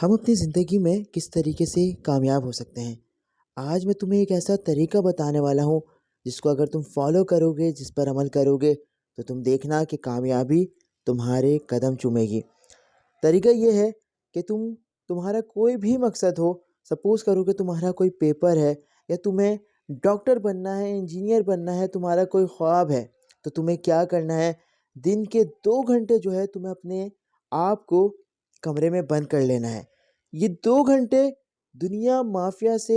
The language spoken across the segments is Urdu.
ہم اپنی زندگی میں کس طریقے سے کامیاب ہو سکتے ہیں۔ آج میں تمہیں ایک ایسا طریقہ بتانے والا ہوں جس کو اگر تم فالو کرو گے، جس پر عمل کرو گے تو تم دیکھنا کہ کامیابی تمہارے قدم چومے گی۔ طریقہ یہ ہے کہ تمہارا کوئی بھی مقصد ہو، سپوز کرو کہ تمہارا کوئی پیپر ہے یا تمہیں ڈاکٹر بننا ہے، انجینئر بننا ہے، تمہارا کوئی خواب ہے، تو تمہیں کیا کرنا ہے؟ دن کے 2 گھنٹے جو ہے تمہیں اپنے آپ کو کمرے میں بند کر لینا ہے۔ یہ 2 گھنٹے دنیا مافیا سے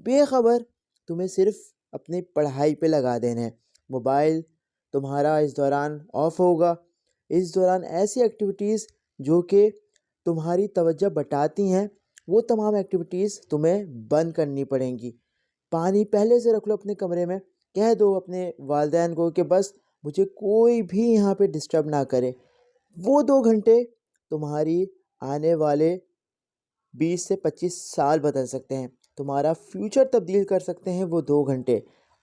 بے خبر تمہیں صرف اپنی پڑھائی پہ لگا دینا ہے۔ موبائل تمہارا اس دوران آف ہوگا۔ اس دوران ایسی ایکٹیویٹیز جو کہ تمہاری توجہ بٹاتی ہیں وہ تمام ایکٹیویٹیز تمہیں بند کرنی پڑیں گی۔ پانی پہلے سے رکھ لو اپنے کمرے میں، کہہ دو اپنے والدین کو کہ بس مجھے کوئی بھی یہاں پہ ڈسٹرب نہ کرے۔ وہ 2 گھنٹے تمہاری آنے والے 20 سے 25 سال بدل سکتے ہیں، تمہارا فیوچر تبدیل کر سکتے ہیں وہ 2 گھنٹے۔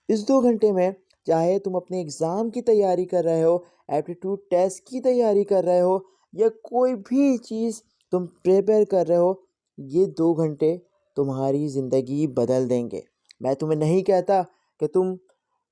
اس 2 گھنٹے میں چاہے تم اپنے ایگزام کی تیاری کر رہے ہو، ایپٹیٹیوڈ ٹیسٹ کی تیاری کر رہے ہو، یا کوئی بھی چیز تم پریپیئر کر رہے ہو، یہ 2 گھنٹے تمہاری زندگی بدل دیں گے۔ میں تمہیں نہیں کہتا کہ تم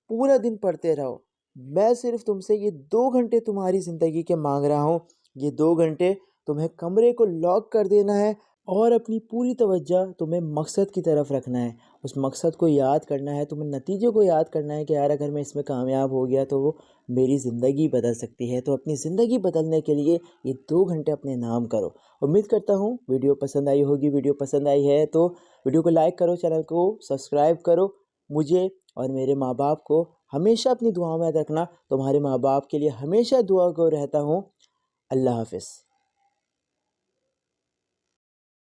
پورا دن پڑھتے رہو، میں صرف تم سے یہ 2 گھنٹے تمہاری زندگی کے مانگ رہا ہوں۔ یہ 2 گھنٹے تمہیں کمرے کو لاک کر دینا ہے اور اپنی پوری توجہ تمہیں مقصد کی طرف رکھنا ہے۔ اس مقصد کو یاد کرنا ہے، تمہیں نتیجے کو یاد کرنا ہے کہ یار اگر میں اس میں کامیاب ہو گیا تو وہ میری زندگی بدل سکتی ہے۔ تو اپنی زندگی بدلنے کے لیے یہ 2 گھنٹے اپنے نام کرو۔ امید کرتا ہوں ویڈیو پسند آئی ہوگی۔ ویڈیو پسند آئی ہے تو ویڈیو کو لائک کرو، چینل کو سبسکرائب کرو۔ مجھے اور میرے ماں باپ کو ہمیشہ اپنی دعاؤں میں یاد رکھنا۔ تمہارے ماں باپ کے لیے ہمیشہ دعا کو رہتا ہوں۔ اللہ حافظ۔